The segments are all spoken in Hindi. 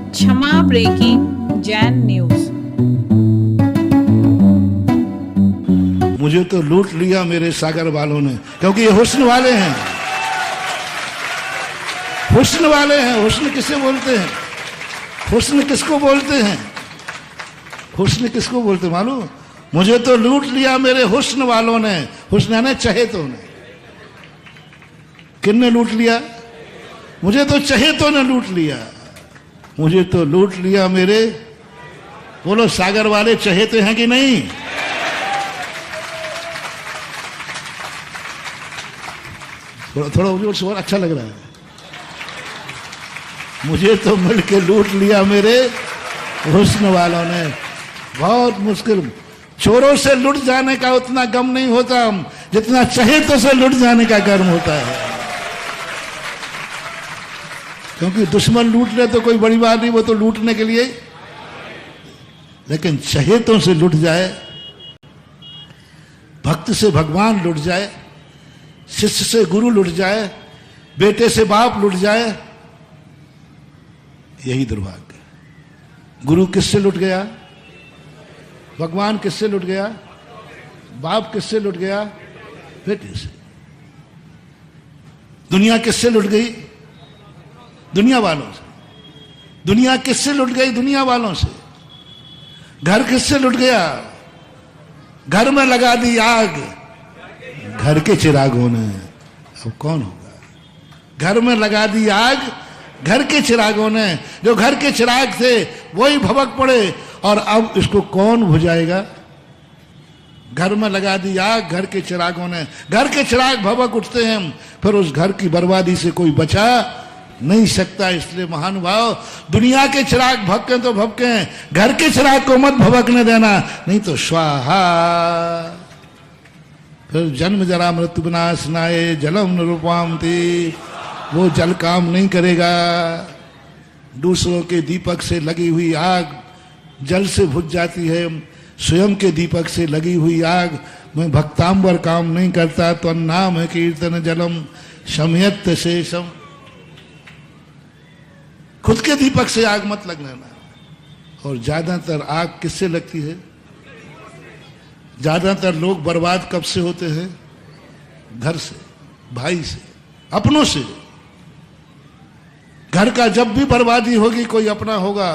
क्षमा ब्रेकिंग जैन न्यूज। मुझे तो लूट लिया मेरे सागर वालों ने, क्योंकि ये हुस्न वाले हैं। हुस्न वाले हैं। हुस्न किसे बोलते हैं? हुस्न किसको बोलते हैं? हुस्न किसको बोलते हैं मालूम? मुझे तो लूट लिया मेरे हुस्न वालों ने। हुस्न ने चहेतों ने। किसने लूट लिया? मुझे तो चहेतों ने लूट लिया। मुझे तो लूट लिया मेरे, बोलो सागर वाले चहेते हैं कि नहीं? थोड़ा थोड़ा और अच्छा लग रहा है। मुझे तो मिलके लूट लिया मेरे हुस्न वालों ने। बहुत मुश्किल। चोरों से लुट जाने का उतना गम नहीं होता जितना चहेतों से लुट जाने का गर्म होता है। क्योंकि दुश्मन लूट ले तो कोई बड़ी बात नहीं, वो तो लूटने के लिए। लेकिन चहेतों से लुट जाए, भक्त से भगवान लुट जाए, शिष्य से गुरु लुट जाए, बेटे से बाप लुट जाए, यही दुर्भाग्य। गुरु किससे लुट गया? भगवान किससे लुट गया? बाप किससे लुट गया? बेटे से। दुनिया किससे लुट गई? दुनिया वालों से। दुनिया किससे लुट गई? दुनिया वालों से। घर किससे लुट गया? घर में लगा दी आग घर के चिरागों ने। अब कौन होगा? घर में लगा दी आग घर के चिरागों ने। जो घर के चिराग थे वही भभक पड़े, और अब इसको कौन बुझाएगा? घर में लगा दी आग घर के चिरागों ने। घर के चिराग भभक उठते हैं, फिर उस घर की बर्बादी से कोई बचा नहीं सकता। इसलिए महानुभाव, दुनिया के चिराग भभके तो भभके, घर के चिराग को मत भभकने देना, नहीं तो स्वाहा। फिर जन्म जरा मृत्यु विनाश नाय जलम निरुपामति। वो जल काम नहीं करेगा। दूसरों के दीपक से लगी हुई आग जल से बुझ जाती है। स्वयं के दीपक से लगी हुई आग में भक्तांबर काम नहीं करता। तो नाम है कीर्तन जलम शमयत शेषम। खुद के दीपक से आग मत लगना। और ज्यादातर आग किससे लगती है? ज्यादातर लोग बर्बाद कब से होते हैं? घर से, भाई से, अपनों से। घर का जब भी बर्बादी होगी कोई अपना होगा।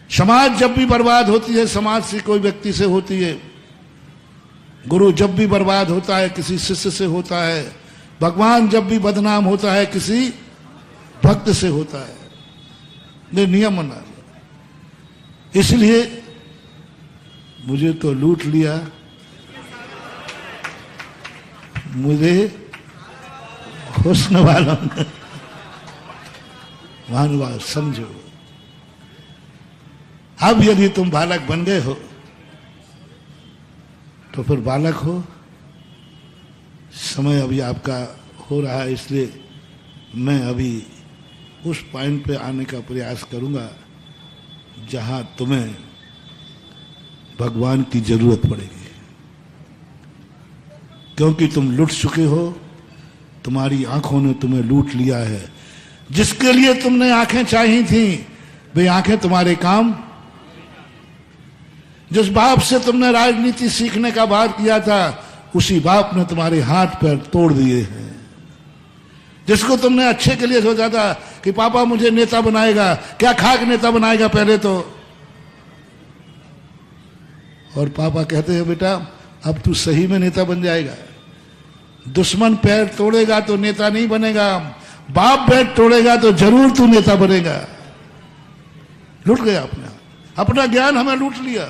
समाज जब भी बर्बाद होती है समाज से कोई व्यक्ति से होती है। गुरु जब भी बर्बाद होता है किसी शिष्य से होता है। भगवान जब भी बदनाम होता है किसी भक्त से होता है। ने नियम बना लिया। इसलिए मुझे तो लूट लिया मुझे हुस्न वालों ने। महानुभाव समझो, अब यदि तुम बालक बन गए हो तो फिर बालक हो। समय अभी आपका हो रहा है, इसलिए मैं अभी उस पॉइंट पे आने का प्रयास करूंगा जहां तुम्हें भगवान की जरूरत पड़ेगी। क्योंकि तुम लुट चुके हो, तुम्हारी आंखों ने तुम्हें लूट लिया है। जिसके लिए तुमने आंखें चाही थी वे आंखें तुम्हारे काम। जिस बाप से तुमने राजनीति सीखने का बात किया था उसी बाप ने तुम्हारे हाथ पैर तोड़ दिए हैं। जिसको तुमने अच्छे के लिए सोचा था कि पापा मुझे नेता बनाएगा, क्या खाक नेता बनाएगा पहले तो। और पापा कहते हैं बेटा अब तू सही में नेता बन जाएगा। दुश्मन पैर तोड़ेगा तो नेता नहीं बनेगा, बाप पैर तोड़ेगा तो जरूर तू नेता बनेगा। लूट गया अपना ज्ञान हमें लूट लिया।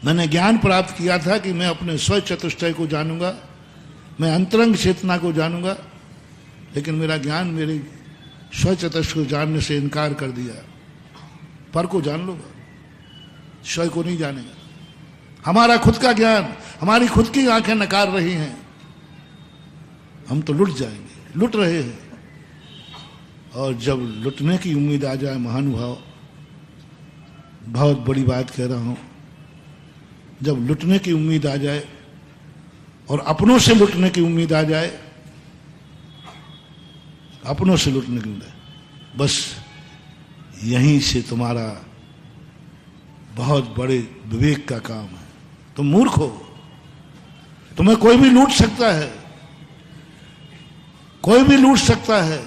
मैंने ज्ञान प्राप्त किया था कि मैं अपने स्व चतुष्टय को जानूंगा, मैं अंतरंग चेतना को जानूंगा, लेकिन मेरा ज्ञान मेरे स्व चतुष्टय को जानने से इनकार कर दिया। पर को जान लूंगा, स्वयं को नहीं जानेगा। हमारा खुद का ज्ञान, हमारी खुद की आंखें नकार रही हैं। हम तो लुट जाएंगे, लुट रहे हैं। और जब लुटने की उम्मीद आ जाए महानुभाव, बहुत बड़ी बात कह रहा हूं, जब लुटने की उम्मीद आ जाए और अपनों से लुटने की उम्मीद आ जाए अपनों से लुटने के लिए। बस यहीं से तुम्हारा बहुत बड़े विवेक का काम है। तुम मूर्ख हो, तुम्हें कोई भी लूट सकता है, कोई भी लूट सकता है,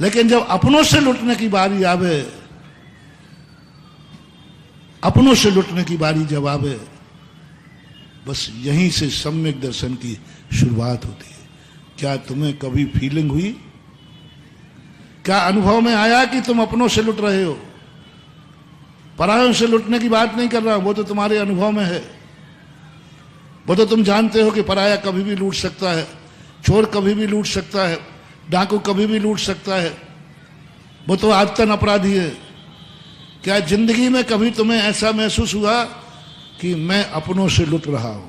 लेकिन जब अपनों से लुटने की बारी आवे, अपनों से लुटने की बारी जब आवे, बस यहीं से सम्यक दर्शन की शुरुआत होती है। क्या तुम्हें कभी फीलिंग हुई, क्या अनुभव में आया कि तुम अपनों से लुट रहे हो? परायों से लुटने की बात नहीं कर रहा हूं, वो तो तुम्हारे अनुभव में है, वो तो तुम जानते हो कि पराया कभी भी लूट सकता है, चोर कभी भी लूट सकता है, डाकू कभी भी लूट सकता है, वो तो आदतन अपराधी है। क्या जिंदगी में कभी तुम्हें ऐसा महसूस हुआ कि मैं अपनों से लुट रहा हूं?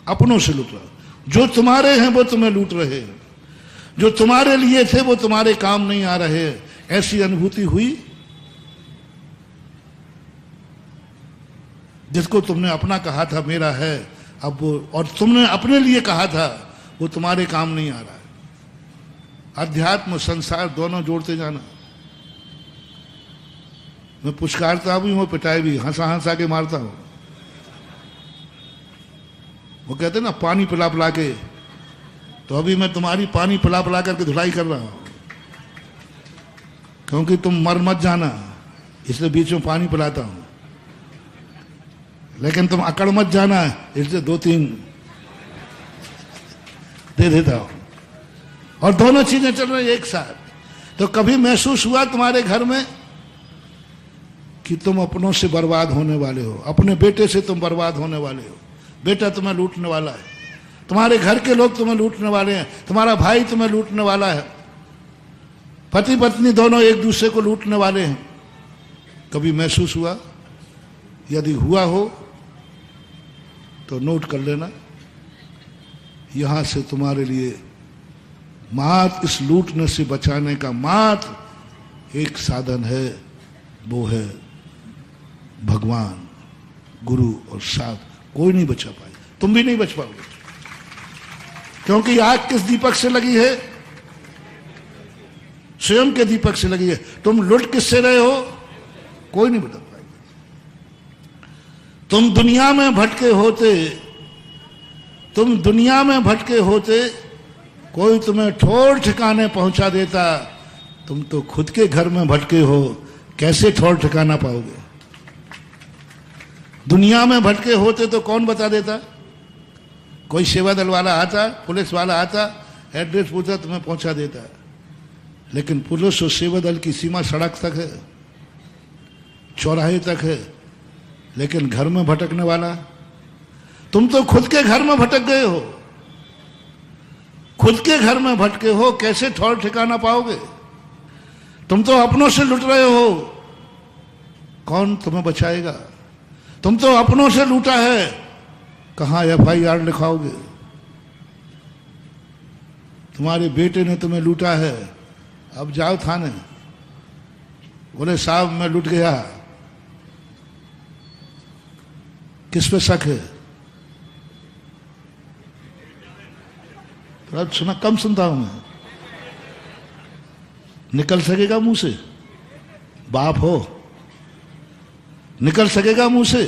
अपनों से लुट रहा हूं। जो तुम्हारे हैं वो तुम्हें लूट रहे हैं, जो तुम्हारे लिए थे वो तुम्हारे काम नहीं आ रहे हैं। ऐसी अनुभूति हुई? जिसको तुमने अपना कहा था मेरा है, अब वो, और तुमने अपने लिए कहा था, वो तुम्हारे काम नहीं आ रहा है। अध्यात्म संसार दोनों जोड़ते जाना। मैं पुचकारता भी हूं, पिटाई भी, हंसा हंसा के मारता हूं। वो कहते हैं ना पानी पिला पिला के, तो अभी मैं तुम्हारी पानी पिला पिला करके धुलाई कर रहा हूं, क्योंकि तुम मर मत जाना, इसलिए बीच में पानी पिलाता हूं। लेकिन तुम अकड़ मत जाना, इसलिए 2-3 दे देता हूं। और दोनों चीजें चल रही एक साथ। तो कभी महसूस हुआ तुम्हारे घर में कि तुम अपनों से बर्बाद होने वाले हो? अपने बेटे से तुम बर्बाद होने वाले हो। बेटा तुम्हें लूटने वाला है, तुम्हारे घर के लोग तुम्हें लूटने वाले हैं, तुम्हारा भाई तुम्हें लूटने वाला है, पति पत्नी दोनों एक दूसरे को लूटने वाले हैं। कभी महसूस हुआ? यदि हुआ हो तो नोट कर लेना। यहां से तुम्हारे लिए मात्र इस लूटने से बचाने का मात्र एक साधन है, वो है भगवान, गुरु और साथ। कोई नहीं बचा पाए, तुम भी नहीं बच पाओगे, क्योंकि आग किस दीपक से लगी है? स्वयं के दीपक से लगी है। तुम लुट किससे रहे हो? कोई नहीं बता पाएगा। तुम दुनिया में भटके होते, तुम दुनिया में भटके होते, कोई तुम्हें ठोर ठिकाने पहुंचा देता। तुम तो खुद के घर में भटके हो, कैसे ठोर ठिकाना पाओगे? दुनिया में भटके होते तो कौन बता देता? कोई सेवा दल वाला आता, पुलिस वाला आता, एड्रेस पूछता, तुम्हें पहुंचा देता। लेकिन पुलिस और सेवा दल की सीमा सड़क तक है, चौराहे तक है, लेकिन घर में भटकने वाला? तुम तो खुद के घर में भटक गए हो, खुद के घर में भटके हो, कैसे ठौर ठिकाना पाओगे? तुम तो अपनों से लुट रहे हो, कौन तुम्हें बचाएगा? तुम तो अपनों से लूटा है, कहां FIR लिखाओगे? तुम्हारे बेटे ने तुम्हें लूटा है, अब जाओ थाने, बोले साहब मैं लूट गया, किस पे शक है? तो सुना, कम सुनता हूं मैं। निकल सकेगा मुंह से? बाप हो, निकल सकेगा मुंह से?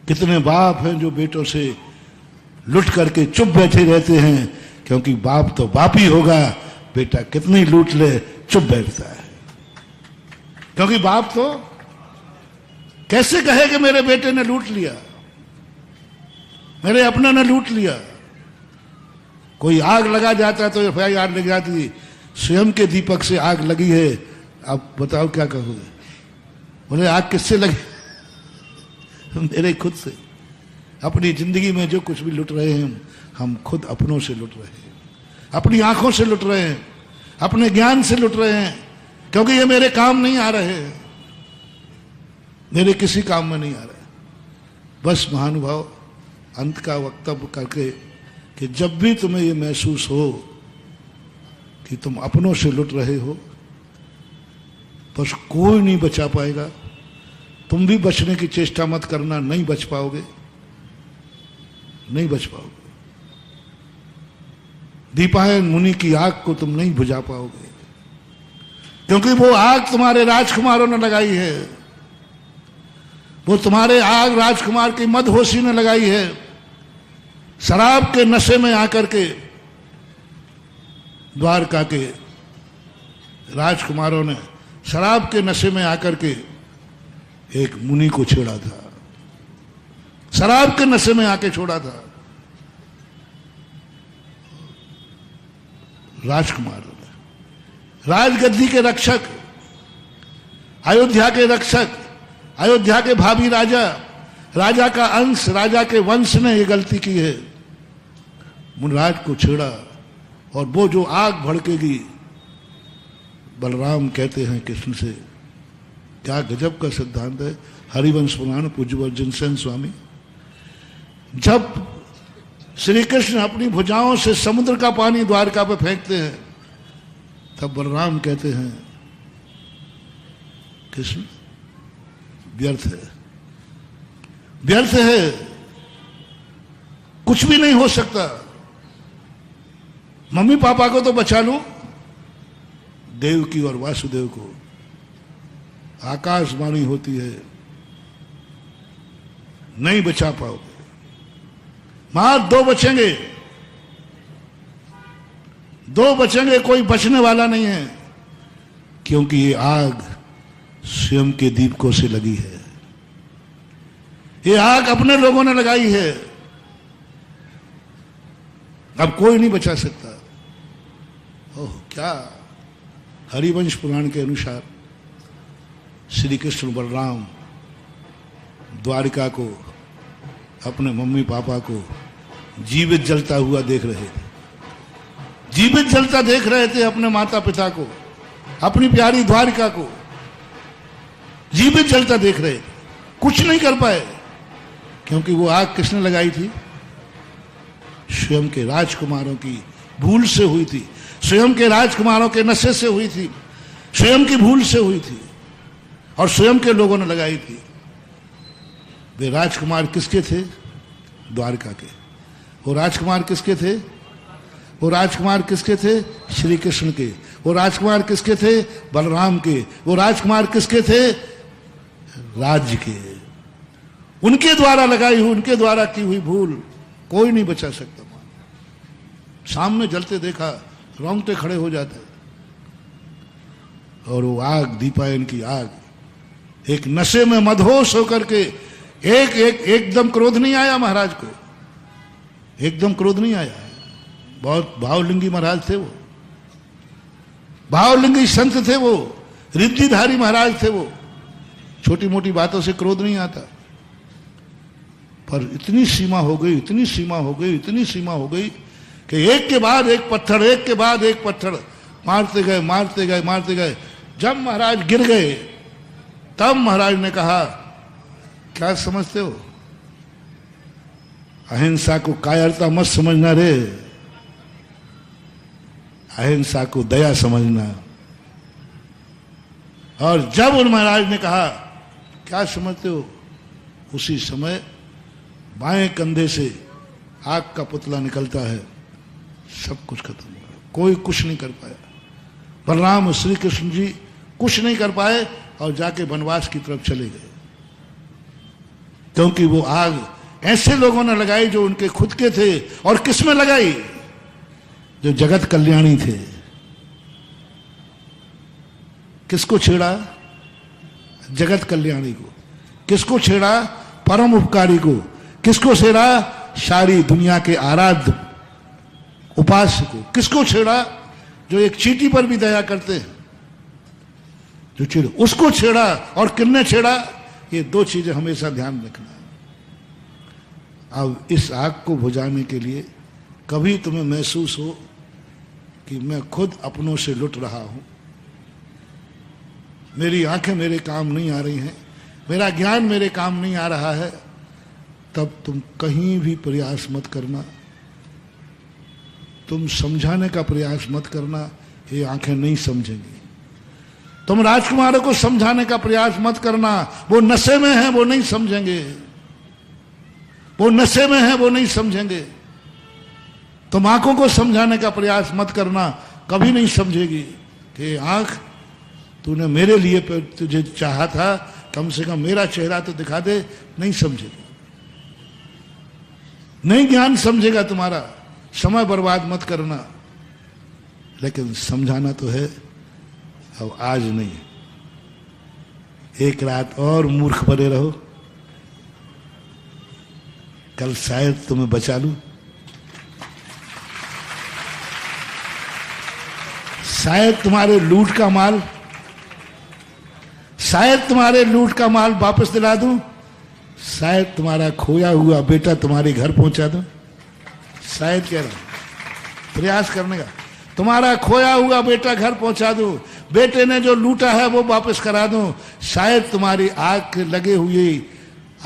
कितने बाप हैं जो बेटों से लुट करके चुप बैठे रहते हैं, क्योंकि बाप तो बाप ही होगा, बेटा कितनी लूट ले चुप बैठता है। क्योंकि बाप तो कैसे कहे कि मेरे बेटे ने लूट लिया, मेरे अपने ने लूट लिया। कोई आग लगा जाता तो FIR लग जाती, स्वयं के दीपक से आग लगी है, अब बताओ क्या कहोगे? बोले आग किससे लगी? मेरे खुद से। अपनी जिंदगी में जो कुछ भी लुट रहे हैं, हम खुद अपनों से लुट रहे हैं, अपनी आंखों से लुट रहे हैं, अपने ज्ञान से लुट रहे हैं, क्योंकि ये मेरे काम नहीं आ रहे हैं, मेरे किसी काम में नहीं आ रहे। बस महानुभाव, अंत का वक्तव्य करके कि जब भी तुम्हें ये महसूस हो कि तुम अपनों से लुट रहे हो, बस कोई नहीं बचा पाएगा। तुम भी बचने की चेष्टा मत करना, नहीं बच पाओगे, नहीं बच पाओगे। दीपायन मुनि की आग को तुम नहीं बुझा पाओगे, क्योंकि वो आग तुम्हारे राजकुमारों ने लगाई है, वो तुम्हारे आग राजकुमार की मदहोशी ने लगाई है। शराब के नशे में आकर के द्वारका के राजकुमारों ने शराब के नशे में आकर के एक मुनि को छेड़ा था, शराब के नशे में आके छोड़ा था राजकुमारों ने। राजगद्दी के रक्षक, अयोध्या के रक्षक, अयोध्या के भावी राजा, राजा का अंश, राजा के वंश ने यह गलती की है, मुनराज को छेड़ा। और वो जो आग भड़केगी, बलराम कहते हैं कृष्ण से, क्या गजब का सिद्धांत है। हरिवंश पुराण पूज्य जिनसेन स्वामी, जब श्री कृष्ण अपनी भुजाओं से समुद्र का पानी द्वारका पे फेंकते हैं, तब बलराम कहते हैं कृष्ण व्यर्थ है, व्यर्थ है, कुछ भी नहीं हो सकता। मम्मी पापा को तो बचा लूं, देवकी और वासुदेव को आकाशवाणी होती है नहीं बचा पाओगे। मां दो बचेंगे, दो बचेंगे, कोई बचने वाला नहीं है, क्योंकि ये आग स्वयं के दीपकों से लगी है, ये आग अपने लोगों ने लगाई है, अब कोई नहीं बचा सकता। ओह क्या! हरिवंश पुराण के अनुसार श्री कृष्ण बलराम द्वारिका को, अपने मम्मी पापा को जीवित जलता हुआ देख रहे थे, जीवित जलता देख रहे थे अपने माता पिता को, अपनी प्यारी द्वारिका को जीवित जलता देख रहे थे, कुछ नहीं कर पाए, क्योंकि वो आग किसने लगाई थी? स्वयं के राजकुमारों की भूल से हुई थी, स्वयं के राजकुमारों के नशे से हुई थी, स्वयं की भूल से हुई थी, और स्वयं के लोगों ने लगाई थी। वे राजकुमार किसके थे? द्वारका के। वो राजकुमार किसके थे? वो राजकुमार किसके थे? श्री कृष्ण के। वो राजकुमार किसके थे? बलराम के। वो राजकुमार किसके थे? राज्य के। उनके द्वारा लगाई हुई, उनके द्वारा की हुई भूल कोई नहीं बचा सकता। सामने जलते देखा, रोंगटे खड़े हो जाते। और वो आग, दीपायन की आग, एक नशे में मदहोश होकर के एकदम क्रोध नहीं आया महाराज को, एकदम क्रोध नहीं आया। बहुत भावलिंगी महाराज थे वो, भावलिंगी संत थे वो, रिद्धिधारी महाराज थे वो। छोटी मोटी बातों से क्रोध नहीं आता, पर इतनी सीमा हो गई, इतनी सीमा हो गई, इतनी सीमा हो गई कि एक के बाद एक पत्थर, एक के बाद एक पत्थर मारते गए, मारते गए, मारते गए। जब महाराज गिर गए, तब महाराज ने कहा, क्या समझते हो? अहिंसा को कायरता मत समझना रे, अहिंसा को दया समझना। और जब उन महाराज ने कहा, क्या समझते हो, उसी समय बाएं कंधे से आग का पुतला निकलता है। सब कुछ खत्म हो गया, कोई कुछ नहीं कर पाया। बलराम और श्री कृष्ण जी कुछ नहीं कर पाए और जाके वनवास की तरफ चले गए, क्योंकि वो आग ऐसे लोगों ने लगाई जो उनके खुद के थे। और किसमें लगाई? जो जगत कल्याणी थे। किसको छेड़ा? जगत कल्याणी को। किसको छेड़ा? परम उपकारी को। किसको छेड़ा? सारी दुनिया के आराध्य उपास्य को। किसको छेड़ा? जो एक चींटी पर भी दया करते हैं, जो छेड़ा, उसको छेड़ा। और किसने छेड़ा? ये दो चीजें हमेशा ध्यान रखना। अब इस आग को बुझाने के लिए कभी तुम्हें महसूस हो कि मैं खुद अपनों से लुट रहा हूं, मेरी आंखें मेरे काम नहीं आ रही हैं, मेरा ज्ञान मेरे काम नहीं आ रहा है, तब तुम कहीं भी प्रयास मत करना, तुम समझाने का प्रयास मत करना, ये आंखें नहीं समझेंगी। तुम राजकुमारों को समझाने का प्रयास मत करना, वो नशे में हैं, वो नहीं समझेंगे, वो नशे में हैं, वो नहीं समझेंगे। तुम आंखों को समझाने का प्रयास मत करना, कभी नहीं समझेगी कि आंख तूने मेरे लिए तुझे चाहा था, कम से कम मेरा चेहरा तो दिखा दे। नहीं समझेगी, नहीं ज्ञान समझेगा तुम्हारा। समय बर्बाद मत करना, लेकिन समझाना तो है। अब आज नहीं, एक रात और मूर्ख बने रहो, कल शायद तुम्हें बचा लूं। शायद तुम्हारे लूट का माल, शायद तुम्हारे लूट का माल वापस दिला दूं, शायद तुम्हारा खोया हुआ बेटा तुम्हारे घर पहुंचा दूं। शायद कह रहा हूं, प्रयास करने का। तुम्हारा खोया हुआ बेटा घर पहुंचा दूं, बेटे ने जो लूटा है वो वापस करा दूं। शायद तुम्हारी आग के लगे हुए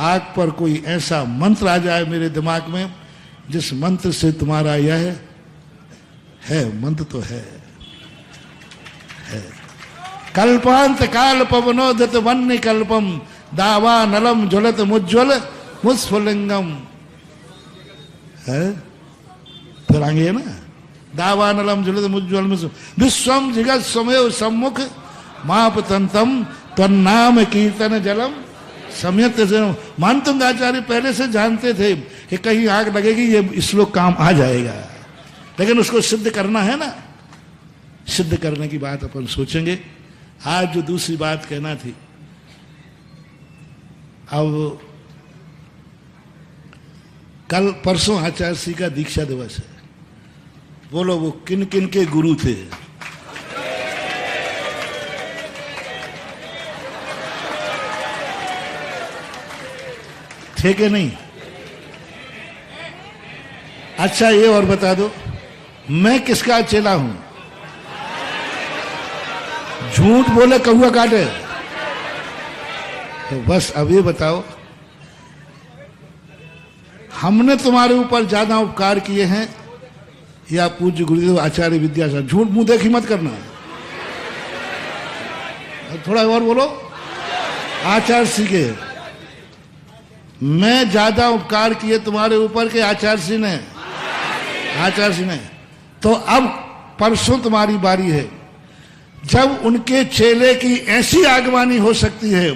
आग पर कोई ऐसा मंत्र आ जाए मेरे दिमाग में, जिस मंत्र से तुम्हारा यह है, मंत्र तो है। कल्पांत काल पवनोदित वन्य कल्पम दावा नलम ज्वलत मुज्ज्वल मुस्फुलिंगम है। फिर आगे है ना, दावा नलम ज्वलत मुज्ज्वल विश्वम जगत स्वमेव सम्मुख माप तंतम तन्नाम कीर्तन जलम सम्यक। मानतुंग आचार्य पहले से जानते थे कि कहीं आग लगेगी, ये श्लोक काम आ जाएगा, लेकिन उसको सिद्ध करना है ना। सिद्ध करने की बात अपन सोचेंगे। आज जो दूसरी बात कहना थी, अब कल परसों आचार्य श्री का दीक्षा दिवस है। बोलो वो किन किन के गुरु थे? थे कि नहीं? अच्छा ये और बता दो, मैं किसका चेला हूं? झूठ बोले कौआ काटे। तो बस अब ये बताओ, हमने तुम्हारे ऊपर ज्यादा उपकार किए हैं या पूज्य गुरुदेव आचार्य विद्यासागर? झूठ मुंह देखी मत करना, थोड़ा और बोलो। आचार्य श्री के मैं ज्यादा उपकार किए तुम्हारे ऊपर के आचार्य श्री ने? आचार्य श्री ने। तो अब परसों तुम्हारी बारी है, जब उनके चेले की ऐसी आगवानी हो सकती है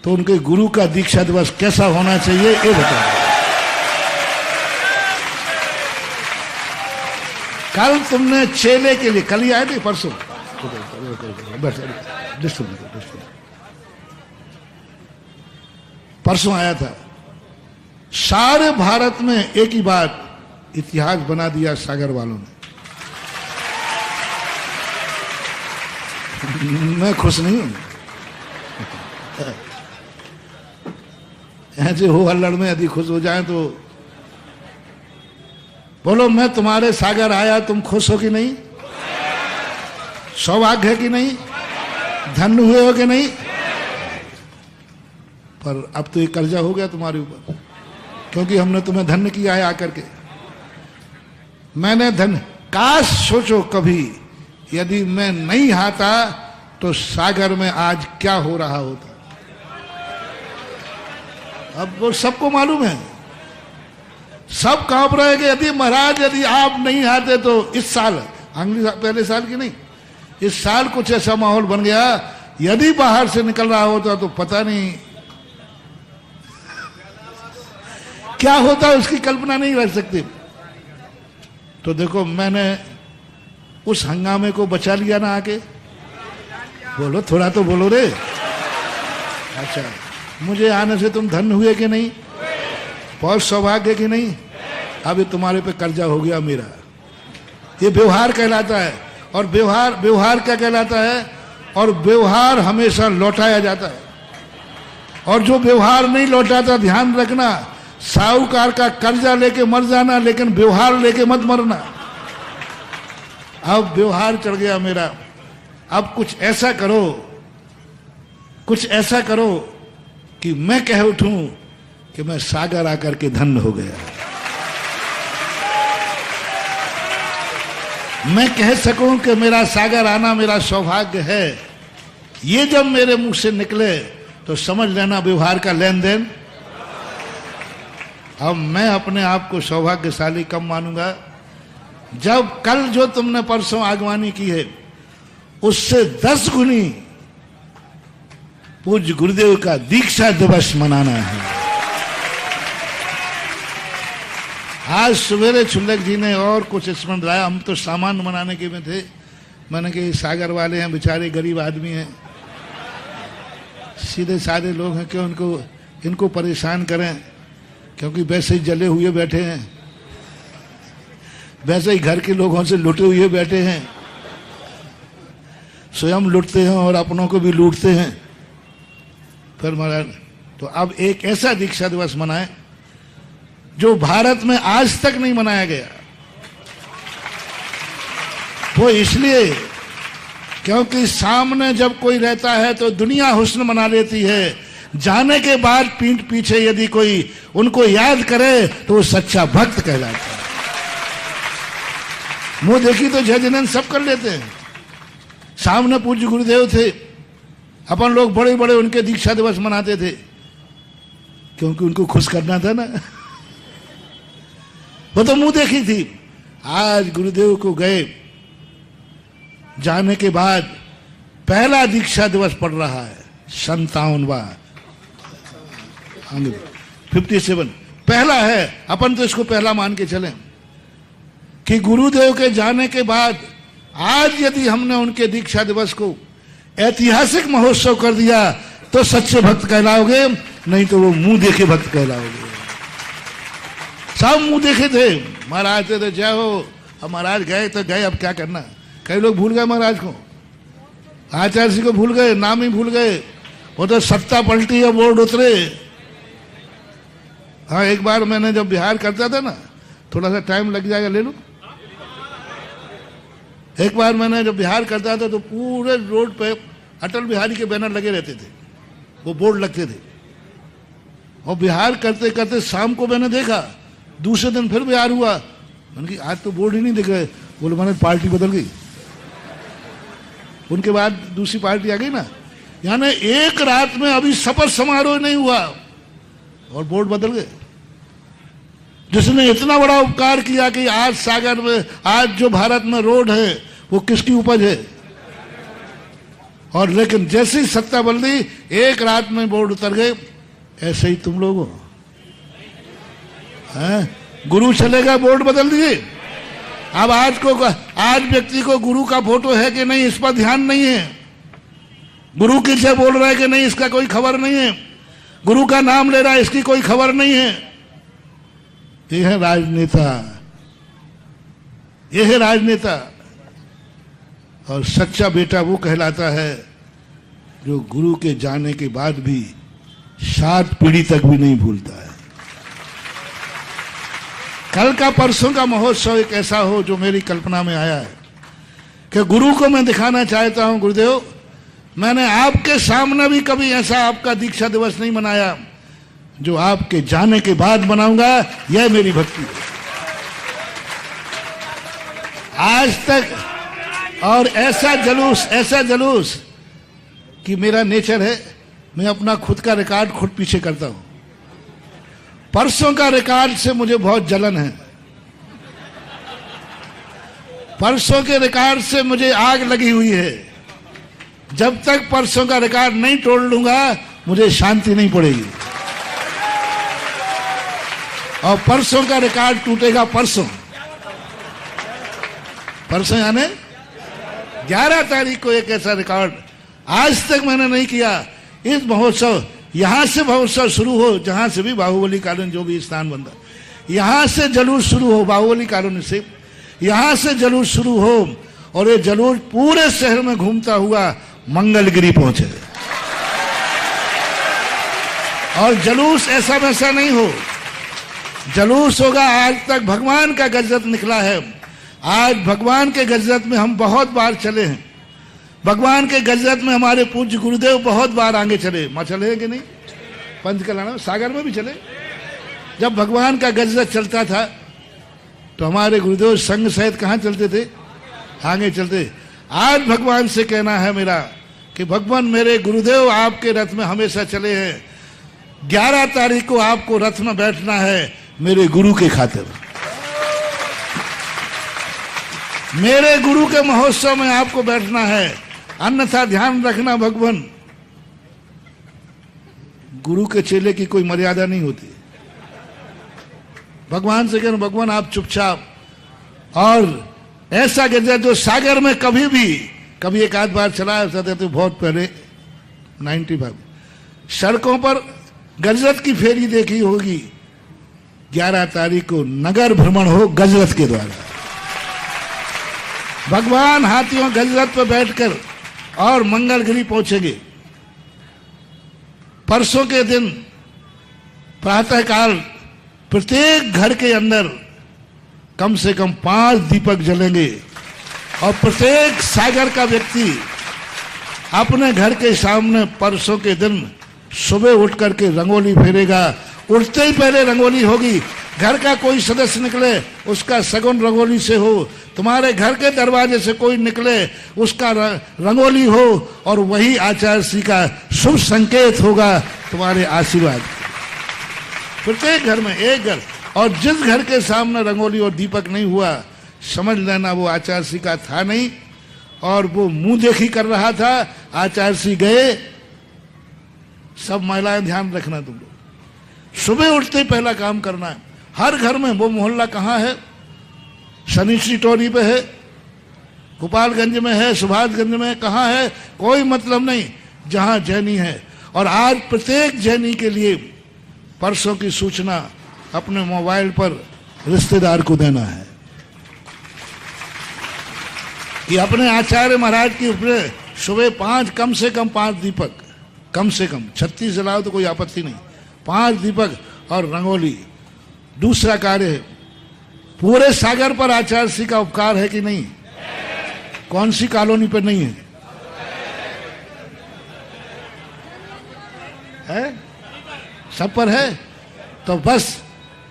तो उनके गुरु का दीक्षा दिवस कैसा होना चाहिए ये बताओ। कल तुमने चेले के लिए, कल ही आए थे परसों, परसों आया था। सारे भारत में एक ही बात इतिहास बना दिया सागर वालों ने। मैं खुश नहीं हूं। ऐसे हो हल्लड़ में यदि खुश हो जाए तो बोलो, मैं तुम्हारे सागर आया, तुम खुश हो कि नहीं? सौभाग्य है कि नहीं? धन्य हुए हो कि नहीं? पर अब तो ये कर्जा हो गया तुम्हारे ऊपर, क्योंकि हमने तुम्हें धन्य किया है आकर के। मैंने धन्य, काश सोचो कभी यदि मैं नहीं आता तो सागर में आज क्या हो रहा होता। अब वो सबको मालूम है, सब कांप रहे कि यदि महाराज यदि आप नहीं आते तो इस साल, पहले साल की नहीं, इस साल कुछ ऐसा माहौल बन गया, यदि बाहर से निकल रहा होता तो पता नहीं क्या होता, उसकी कल्पना नहीं रख सकती। तो देखो मैंने उस हंगामे को बचा लिया ना आके। बोलो, थोड़ा तो बोलो रे। अच्छा, मुझे आने से तुम धन्य हुए कि नहीं? बहुत सौभाग्य कि नहीं? अब ये तुम्हारे पे कर्जा हो गया मेरा। ये व्यवहार कहलाता है, और व्यवहार क्या कहलाता है? और व्यवहार हमेशा लौटाया जाता है, और जो व्यवहार नहीं लौटाता, ध्यान रखना, साहूकार का कर्जा लेके मर जाना, लेकिन व्यवहार लेके मत मरना। अब व्यवहार चढ़ गया मेरा। अब कुछ ऐसा करो, कुछ ऐसा करो कि मैं कह उठूं कि मैं सागर आकर के धन्य हो गया। मैं कह सकूं कि मेरा सागर आना मेरा सौभाग्य है। ये जब मेरे मुंह से निकले तो समझ लेना व्यवहार का लेन देन। अब मैं अपने आप को सौभाग्यशाली कब मानूंगा? जब कल जो तुमने परसों आगवानी की है उससे 10 गुनी पूज्य गुरुदेव का दीक्षा दिवस मनाना है। आज सवेरे छुल्लक जी ने और कुछ स्मरण दिलाया, हम तो सामान्य मनाने के में थे। मैंने कि सागर वाले हैं, बेचारे गरीब आदमी हैं, सीधे साधे लोग हैं, क्यों इनको परेशान करें, क्योंकि वैसे ही जले हुए बैठे हैं, वैसे ही घर के लोगों से लुटे हुए बैठे हैं, स्वयं लुटते हैं और अपनों को भी लूटते हैं। फिर महाराज तो अब एक ऐसा दीक्षा दिवस मनाए जो भारत में आज तक नहीं मनाया गया। वो इसलिए क्योंकि सामने जब कोई रहता है तो दुनिया हुस्न मना लेती है, जाने के बाद पीठ पीछे यदि कोई उनको याद करे तो वो सच्चा भक्त कहलाता है। मुंह देखी तो जय जिनेंद्र सब कर लेते हैं। सामने पूज्य गुरुदेव थे, अपन लोग बड़े बड़े उनके दीक्षा दिवस मनाते थे, क्योंकि उनको खुश करना था ना। वो तो मुंह देखी थी। आज गुरुदेव को गए, जाने के बाद पहला दीक्षा दिवस पड़ रहा है, 57वां 57 पहला है। अपन तो इसको पहला मान के चलें कि गुरुदेव के जाने के बाद आज यदि हमने उनके दीक्षा दिवस को ऐतिहासिक महोत्सव कर दिया तो सच्चे भक्त कहलाओगे, नहीं तो वो मुंह देखे भक्त कहलाओगे। सब मुंह देखे थे, महाराज थे जय हो, अब महाराज गए तो गए, अब क्या करना। कई लोग भूल गए महाराज को, आचार्य जी को भूल गए, नाम ही भूल गए। वो तो सत्ता पलटी है, बोर्ड उतरे। हाँ, एक बार मैंने जब बिहार करता था ना, थोड़ा सा टाइम लग जाएगा, ले लो। एक बार मैंने जब बिहार करता था तो पूरे रोड पे अटल बिहारी के बैनर लगे रहते थे, वो बोर्ड लगते थे। और बिहार करते करते शाम को मैंने देखा, दूसरे दिन फिर बिहार हुआ, मैंने कहा आज तो बोर्ड ही नहीं दिख रहे। बोले मैंने पार्टी बदल गई, उनके बाद दूसरी पार्टी आ गई ना। यानी एक रात में अभी शपथ समारोह नहीं हुआ और बोर्ड बदल गए। जिसने इतना बड़ा उपकार किया कि आज सागर में, आज जो भारत में रोड है वो किसकी उपज है। और लेकिन जैसी सत्ता बदली, एक रात में बोर्ड उतर गए। ऐसे ही तुम लोग हो, गुरु चलेगा बोर्ड बदल दिए। अब आज व्यक्ति को गुरु का फोटो है कि नहीं, इस पर ध्यान नहीं है। गुरु किससे बोल रहा है कि नहीं, इसका कोई खबर नहीं है। गुरु का नाम ले रहा है, इसकी कोई खबर नहीं है। यह है राजनेता, यह है राजनेता। और सच्चा बेटा वो कहलाता है जो गुरु के जाने के बाद भी 7 पीढ़ी तक भी नहीं भूलता है। कल का परसों का महोत्सव एक ऐसा हो जो मेरी कल्पना में आया है कि गुरु को मैं दिखाना चाहता हूं, गुरुदेव मैंने आपके सामने भी कभी ऐसा आपका दीक्षा दिवस नहीं मनाया जो आपके जाने के बाद मनाऊंगा। यह मेरी भक्ति है आज तक। और ऐसा जलूस कि मेरा नेचर है, मैं अपना खुद का रिकॉर्ड खुद पीछे करता हूं। परसों का रिकॉर्ड से मुझे बहुत जलन है, परसों के रिकॉर्ड से मुझे आग लगी हुई है। जब तक परसों का रिकॉर्ड नहीं तोड़ लूंगा मुझे शांति नहीं पड़ेगी। और परसों का रिकॉर्ड टूटेगा परसों यानी 11 तारीख को एक ऐसा रिकॉर्ड आज तक मैंने नहीं किया। इस महोत्सव, यहां से महोत्सव शुरू हो, जहां से भी बाहुबली कॉलोनी जो भी स्थान बनता, यहां से जलूस शुरू हो, बाहुबली कॉलोनी से यहां से जलूस शुरू हो और ये जलूस पूरे शहर में घूमता हुआ मंगलगिरी पहुंचे। और जलूस ऐसा वैसा नहीं हो, जलूस होगा। आज तक भगवान का गजरत निकला है। आज भगवान के गजरत में हम बहुत बार चले हैं। भगवान के गजरत में हमारे पूज्य गुरुदेव बहुत बार आगे चले। मां चले हैं कि नहीं? पंचकल्याण सागर में भी चले। जब भगवान का गजरत चलता था तो हमारे गुरुदेव संग सहित कहाँ चलते थे? आगे चलते। आज भगवान से कहना है मेरा कि भगवान मेरे गुरुदेव आपके रथ में हमेशा चले हैं। 11 तारीख को आपको रथ में बैठना है मेरे गुरु के खातिर। मेरे गुरु के महोत्सव में आपको बैठना है, अन्यथा ध्यान रखना भगवान, गुरु के चेले की कोई मर्यादा नहीं होती। भगवान से कहना भगवान आप चुपचाप, और ऐसा गजर जो सागर में कभी एक आध बार चला जाते तो बहुत पहले 95 सड़कों पर गजरत की फेरी देखी होगी। 11 तारीख को नगर भ्रमण हो गजरत के द्वारा, भगवान हाथियों गजरत पर बैठकर और मंगलगिरी पहुंचेंगे। परसों के दिन प्रातःकाल प्रत्येक घर के अंदर कम से कम 5 दीपक जलेंगे और प्रत्येक सागर का व्यक्ति अपने घर के सामने परसों के दिन सुबह उठ करके रंगोली फेरेगा। उठते ही पहले रंगोली होगी। घर का कोई सदस्य निकले उसका सगुन रंगोली से हो, तुम्हारे घर के दरवाजे से कोई निकले उसका रंगोली हो, और वही आचार्य श्री का शुभ संकेत होगा तुम्हारे आशीर्वाद। प्रत्येक घर में एक घर, और जिस घर के सामने रंगोली और दीपक नहीं हुआ समझ लेना वो आचार्य श्री का था नहीं, और वो मुंह देखी कर रहा था। आचार्य श्री गए। सब महिलाएं ध्यान रखना, तुम लोग सुबह उठते ही पहला काम करना है। हर घर में, वो मोहल्ला कहाँ है, शनिश्री टोरी पे है, गोपालगंज में है, सुभाषगंज में, कहाँ है कोई मतलब नहीं, जहां जैनी है। और आज प्रत्येक जैनी के लिए परसों की सूचना अपने मोबाइल पर रिश्तेदार को देना है कि अपने आचार्य महाराज की ऊपर सुबह कम से कम 5 दीपक, कम से कम 36 जलाओ तो कोई आपत्ति नहीं, 5 दीपक और रंगोली। दूसरा कार्य है, पूरे सागर पर आचार्य श्री का उपकार है कि नहीं? कौन सी कॉलोनी पर नहीं है? है? सब पर है। तो बस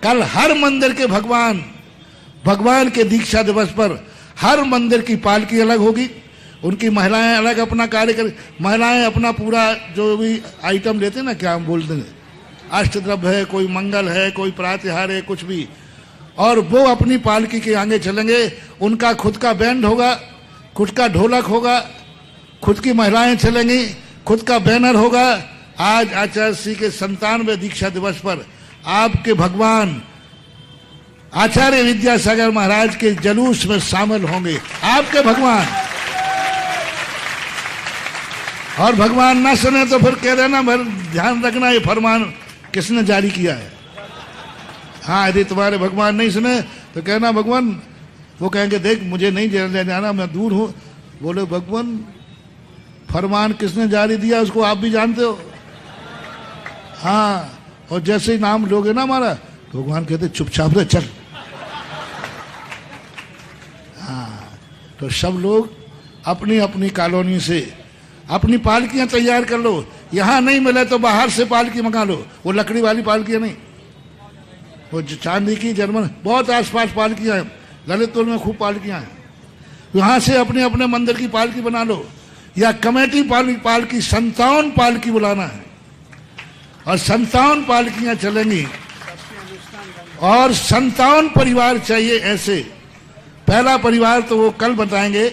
कल हर मंदिर के भगवान के दीक्षा दिवस पर हर मंदिर की पालकी अलग होगी, उनकी महिलाएं अलग अपना कार्य कर, महिलाएं अपना पूरा जो भी आइटम लेते ना, क्या हम बोलते हैं, अष्टद्रव्य है, कोई मंगल है, कोई प्रातिहार है, कुछ भी, और वो अपनी पालकी के आगे चलेंगे। उनका खुद का बैंड होगा, खुद का ढोलक होगा, खुद की महिलाएं चलेंगी, खुद का बैनर होगा। आज आचार्य श्री के 97वें दीक्षा दिवस पर आपके भगवान आचार्य विद्यासागर महाराज के जलूस में शामिल होंगे, आपके भगवान। और भगवान ना सुने तो फिर कह देना, ध्यान रखना ये फरमान किसने जारी किया है। हाँ, यदि तुम्हारे भगवान नहीं सुने तो कहना भगवान, वो कहेंगे देख मुझे नहीं ले जाना, मैं दूर हूं। बोले भगवान फरमान किसने जारी दिया उसको आप भी जानते हो। हाँ, और जैसे ही नाम लोगे ना हमारा, भगवान कहते चुपचाप से चल। हाँ, तो सब लोग अपनी अपनी कॉलोनी से अपनी पालकियां तैयार कर लो। यहां नहीं मिले तो बाहर से पालकी मंगा लो, वो लकड़ी वाली पालकियां नहीं, वो चांदी की जर्मन, बहुत आसपास पालकियां हैं, ललितपुर में खूब पालकियां हैं। वहां से अपने अपने मंदिर की पालकी बना लो, या कमेटी पालकी 57 पालकी बुलाना है, और 57 पालकियां चलेंगी, और 57 परिवार चाहिए ऐसे। पहला परिवार तो वो कल बताएंगे,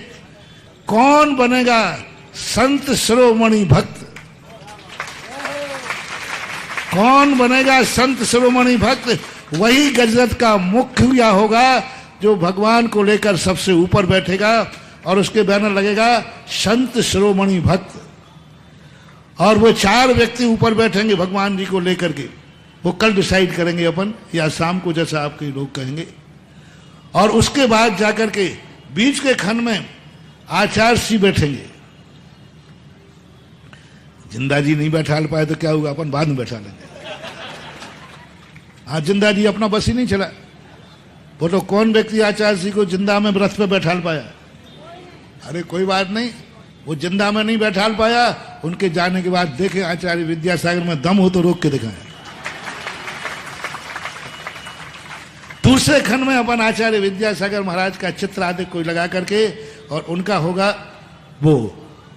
कौन बनेगा संत शिरोमणि भक्त, कौन बनेगा संत शिरोमणि भक्त। वही गजरत का मुखिया होगा जो भगवान को लेकर सबसे ऊपर बैठेगा, और उसके बैनर लगेगा संत शिरोमणि भक्त। और वो 4 व्यक्ति ऊपर बैठेंगे भगवान जी को लेकर के, वो कल डिसाइड करेंगे अपन, या शाम को जैसा आपके लोग कहेंगे। और उसके बाद जाकर के बीच के खंड में आचार्य श्री बैठेंगे। जिंदा जी नहीं बैठा पाए तो क्या होगा, अपन बाद में बैठा लेंगे। हाँ, जिंदा जी अपना बस ही नहीं चला, वो तो कौन व्यक्ति आचार्य श्री को जिंदा में व्रत पे बैठा पाया। अरे कोई बात नहीं, वो जिंदा में नहीं बैठा पाया, उनके जाने के बाद देखे आचार्य विद्यासागर में दम हो तो रोक के दिखाएं। दूसरे खंड में अपन आचार्य विद्यासागर महाराज का चित्र आदि कोई लगा करके, और उनका होगा वो।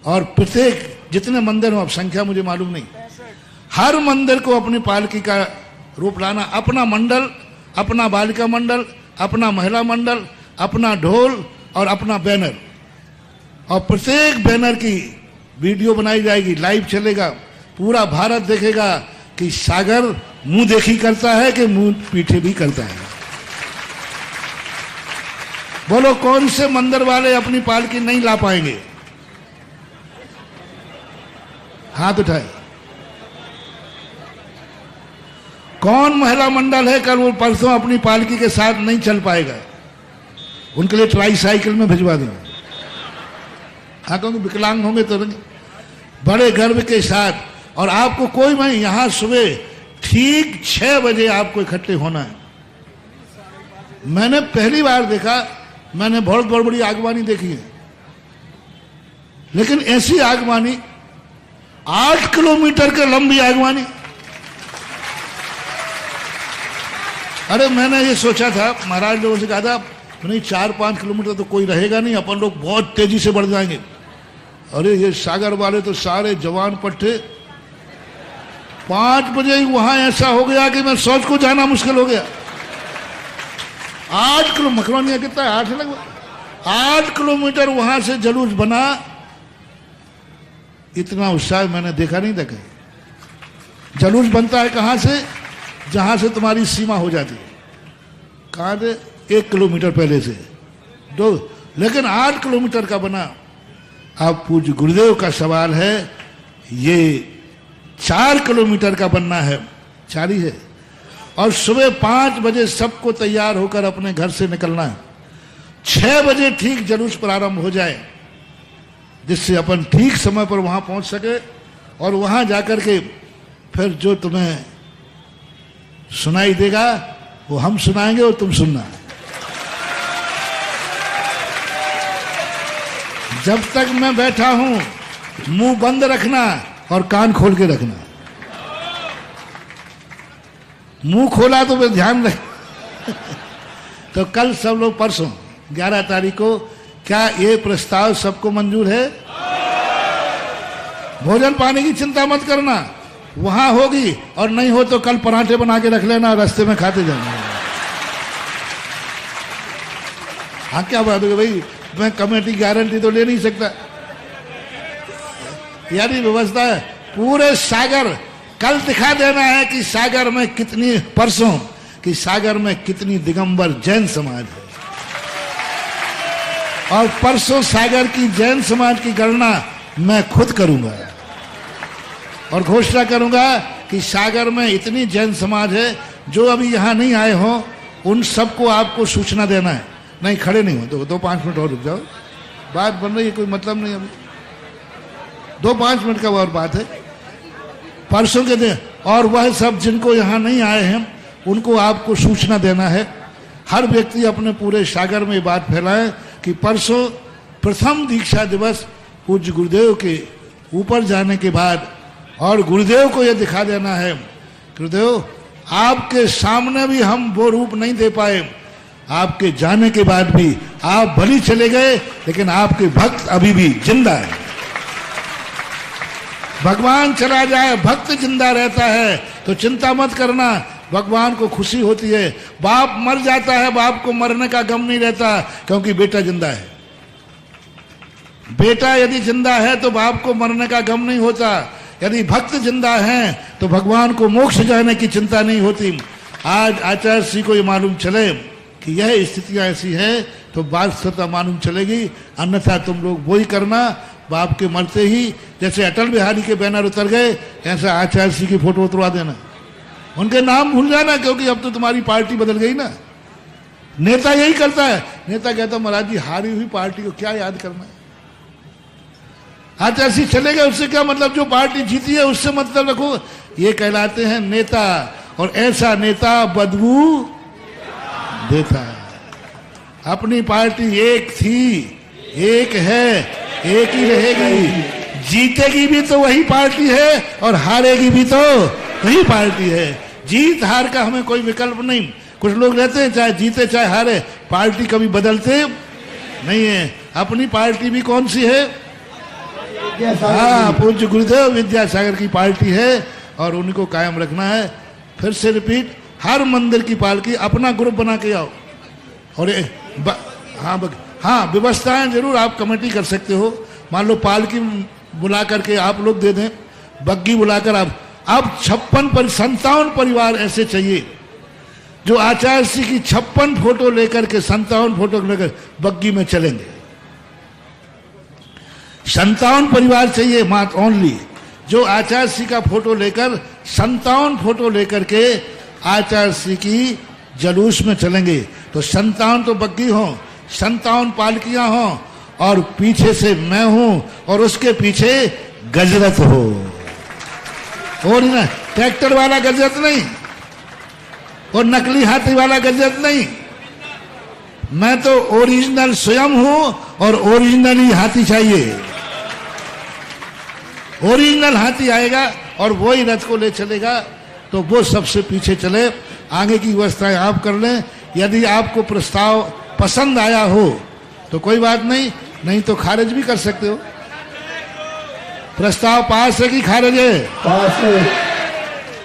और प्रत्येक जितने मंदिर हो, अब संख्या मुझे मालूम नहीं, हर मंदिर को अपनी पालकी का रूप लाना। अपना मंडल, अपना बालिका मंडल, अपना महिला मंडल, अपना ढोल और अपना बैनर, और प्रत्येक बैनर की वीडियो बनाई जाएगी, लाइव चलेगा, पूरा भारत देखेगा कि सागर मुंह देखी करता है कि मुंह पीछे भी करता है। बोलो कौन से मंदिर वाले अपनी पालकी नहीं ला पाएंगे? हाथ उठाए। कौन महिला मंडल है कल वो परसों अपनी पालकी के साथ नहीं चल पाएगा? उनके लिए ट्राई साइकिल में भिजवा देंगे। हाँ, क्योंकि विकलांग होंगे तो नहीं। बड़े गर्व के साथ। और आपको कोई मैं यहां सुबह ठीक 6 बजे आपको इकट्ठे होना है। मैंने पहली बार देखा, मैंने बहुत बड़ी बड़ी आगवानी देखी है, लेकिन ऐसी आगवानी 8 किलोमीटर के लंबी आगवानी। अरे मैंने ये सोचा था, महाराज लोगों से कहा था नहीं 4-5 किलोमीटर तो कोई रहेगा नहीं, अपन लोग बहुत तेजी से बढ़ जाएंगे। अरे ये सागर वाले तो सारे जवान पट्टे, 5 बजे ही वहां ऐसा हो गया कि मैं सोच को जाना मुश्किल हो गया। 8 किलो मकरोनिया कितना है? 8 लगभग 8 किलोमीटर वहां से जुलूस बना। इतना उत्साह मैंने देखा नहीं था कहीं। जुलूस बनता है कहां से? जहां से तुम्हारी सीमा हो जाती है। कहां से? 1 किलोमीटर पहले से 2, लेकिन 8 किलोमीटर का बना। अब पूज्य गुरुदेव का सवाल है, ये 4 किलोमीटर का बनना है, 4 ही है। और सुबह 5 बजे सबको तैयार होकर अपने घर से निकलना है। 6 बजे ठीक जुलूस प्रारंभ हो जाए, जिससे अपन ठीक समय पर वहां पहुंच सके। और वहां जाकर के फिर जो तुम्हें सुनाई देगा वो हम सुनाएंगे और तुम सुनना। जब तक मैं बैठा हूं मुंह बंद रखना और कान खोल के रखना। मुंह खोला तो फिर ध्यान रख। तो कल सब लोग, परसों 11 तारीख को, क्या ये प्रस्ताव सबको मंजूर है? भोजन पानी की चिंता मत करना, वहां होगी। और नहीं हो तो कल पराठे बना के रख लेना, रास्ते में खाते जाना। हाँ, क्या बात है भाई, मैं कमेटी गारंटी तो ले नहीं सकता। यानी व्यवस्था है पूरे सागर। कल दिखा देना है कि सागर में कितनी, परसों कि सागर में कितनी दिगंबर जैन समाज है। और परसों सागर की जैन समाज की गणना मैं खुद करूंगा और घोषणा करूंगा कि सागर में इतनी जैन समाज है। जो अभी यहां नहीं आए हो उन सबको आपको सूचना देना है। नहीं, खड़े नहीं हो, 2-5 मिनट और रुक जाओ, बात बन रही है, कोई मतलब नहीं। अभी 2-5 मिनट का और बात है। परसों के दिन, और वह सब जिनको यहां नहीं आए हैं उनको आपको सूचना देना है। हर व्यक्ति अपने पूरे सागर में बात फैलाए कि परसों प्रथम दीक्षा दिवस पूज्य गुरुदेव के ऊपर जाने के बाद, और गुरुदेव को यह दिखा देना है, गुरुदेव आपके सामने भी हम वो रूप नहीं दे पाए, आपके जाने के बाद भी आप भली चले गए, लेकिन आपके भक्त अभी भी जिंदा है। भगवान चला जाए, भक्त जिंदा रहता है, तो चिंता मत करना, भगवान को खुशी होती है। बाप मर जाता है, बाप को मरने का गम नहीं रहता, क्योंकि बेटा जिंदा है। बेटा यदि जिंदा है तो बाप को मरने का गम नहीं होता। यदि भक्त जिंदा हैं तो भगवान को मोक्ष जाने की चिंता नहीं होती। आज आचार्य श्री को ये मालूम चले कि यह स्थितियां ऐसी है तो वास्तवता मालूम चलेगी, अन्यथा तुम लोग वही करना। बाप के मरते ही जैसे अटल बिहारी के बैनर उतर गए, ऐसा आचार्य श्री की फोटो उतरवा देना। उनके नाम भूल जाना, क्योंकि अब तो तुम्हारी पार्टी बदल गई ना। नेता यही करता है, नेता कहता महाराज जी हारी हुई पार्टी को क्या याद करना है। आचार्य श्री चले गए, उससे क्या मतलब, जो पार्टी जीती है उससे मतलब रखो। ये कहलाते हैं नेता, और ऐसा नेता बदबू देता है। अपनी पार्टी एक थी, एक है, एक ही रहेगी। जीतेगी भी तो वही पार्टी है और हारेगी भी तो वही पार्टी है। जीत हार का हमें कोई विकल्प नहीं। कुछ लोग रहते हैं चाहे जीते चाहे हारे, पार्टी कभी बदलते नहीं है। अपनी पार्टी भी कौन सी है? हाँ, पूज्य गुरुदेव विद्यासागर की पार्टी है और उनको कायम रखना है। फिर से रिपीट, हर मंदिर की पालकी अपना ग्रुप बना के आओ। और हाँ, हाँ, व्यवस्थाएं जरूर आप कमेटी कर सकते हो। मान लो पालकी बुला करके आप लोग दे दें, बग्गी बुलाकर आप 57 परिवार ऐसे चाहिए जो आचार्य श्री की 56 फोटो लेकर के 57 फोटो लेकर बग्गी में चलेंगे। 57 परिवार चाहिए मात्र ओनली, जो आचार्य श्री का फोटो लेकर 57 फोटो लेकर के आचार्य श्री की जलूस में चलेंगे। तो 57 तो बग्गी हो, 57 पालकियां हो, और पीछे से मैं हूं, और उसके पीछे गजरत हो। और ना ट्रैक्टर वाला गजरत नहीं, और नकली हाथी वाला गजरत नहीं, मैं तो ओरिजिनल स्वयं हूं, और ओरिजिनल ही हाथी चाहिए। ओरिजिनल हाथी आएगा और वो ही रथ को ले चलेगा, तो वो सबसे पीछे चले। आगे की व्यवस्थाएं आप कर लें। यदि आपको प्रस्ताव पसंद आया हो तो कोई बात नहीं, नहीं तो खारिज भी कर सकते हो। प्रस्ताव पास है कि खारिज है? पास है।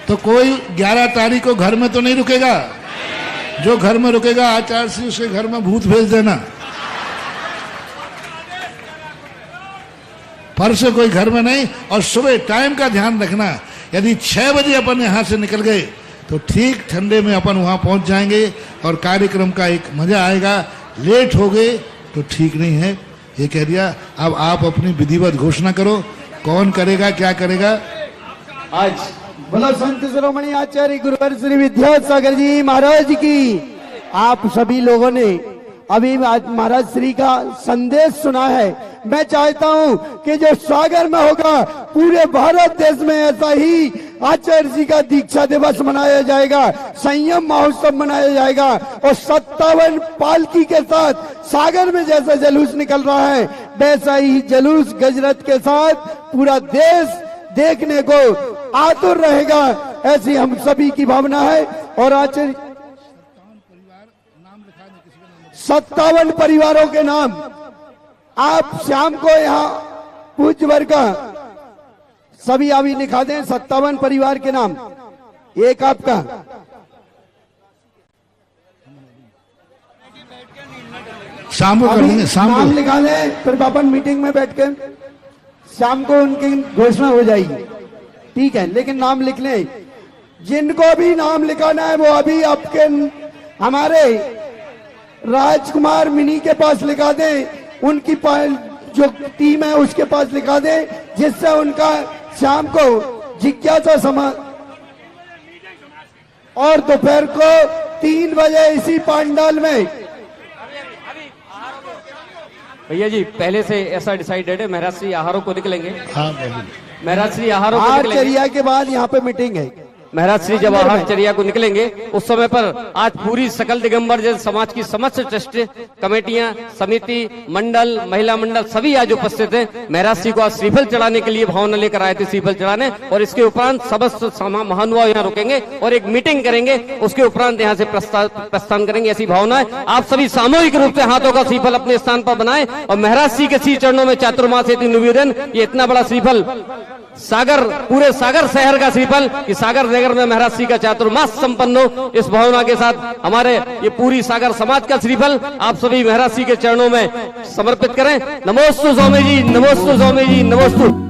तो कोई 11 तारीख को घर में तो नहीं रुकेगा। जो घर में रुकेगा आचार्य श्री उसके घर में भूत भेज देना। परसों कोई घर में नहीं। और सुबह टाइम का ध्यान रखना, यदि 6 बजे अपन यहां से निकल गए तो ठीक ठंडे में अपन वहां पहुंच जाएंगे और कार्यक्रम का एक मजा आएगा। लेट हो गए तो ठीक नहीं है, ये कह दिया। अब आप अपनी विधिवत घोषणा करो, कौन करेगा क्या करेगा। आज बोलो संत शिरोमणि आचार्य गुरुवर श्री विद्यासागर जी महाराज की। आप सभी लोगों ने अभी महाराज श्री का संदेश सुना है। मैं चाहता हूं कि जो सागर में होगा पूरे भारत देश में ऐसा ही आचार्य जी का दीक्षा दिवस मनाया जाएगा, संयम महोत्सव मनाया जाएगा, और 57 पालकी के साथ सागर में जैसा जलूस निकल रहा है वैसा ही जलूस गजरत के साथ पूरा देश देखने को आतुर रहेगा। ऐसी हम सभी की भावना है। और आचार्य 57 परिवारों के नाम आप शाम को यहाँ पूज्य वर्ग का सभी अभी लिखा दें। 57 परिवार के नाम, एक आपका, शाम को कर लेंगे। शाम नाम को लिखा दें, फिर अपन मीटिंग में बैठ के शाम को उनकी घोषणा हो जाएगी। ठीक है, लेकिन नाम लिख लें। जिनको भी नाम लिखाना है वो अभी आपके हमारे राजकुमार मिनी के पास लिखा दें। उनकी जो टीम है उसके पास लिखा दें, जिससे उनका शाम को जिज्ञासा समा और दोपहर को 3 बजे इसी पंडाल में। भैया जी पहले से ऐसा डिसाइडेड है, महाराज श्री आहारों को निकलेंगे। हाँ बोलिए। महाराज श्री आहारों को निकलेंगे। चर्या के बाद यहाँ पे मीटिंग है। महाराज श्री जब आहार चर्या को निकलेंगे उस समय पर आज पूरी सकल दिगंबर जन समाज की समस्त ट्रस्ट कमेटियां, समिति, मंडल, महिला मंडल सभी आज उपस्थित हैं। महाराज श्री को आज श्रीफल चढ़ाने के लिए भावना लेकर आए थे, श्रीफल चढ़ाने, और इसके उपरांत समस्त महानुभाव यहाँ रुकेंगे और एक मीटिंग करेंगे। उसके उपरांत यहाँ से प्रस्थान करेंगे, ऐसी भावना है। आप सभी सामूहिक रूप से हाथों का श्रीफल अपने स्थान पर बनाए और महाराज श्री के श्री चरणों में चातुर्मास हेतु निवेदन। ये इतना बड़ा श्रीफल सागर, पूरे सागर शहर का श्रीफल कि सागर नगर में महाराज श्री का चातुर्मास संपन्न हो, इस भावना के साथ हमारे ये पूरी सागर समाज का श्रीफल आप सभी महाराज श्री के चरणों में समर्पित करें। नमोस्तु स्वामी जी, नमोस्तु स्वामी जी, नमोस्तु।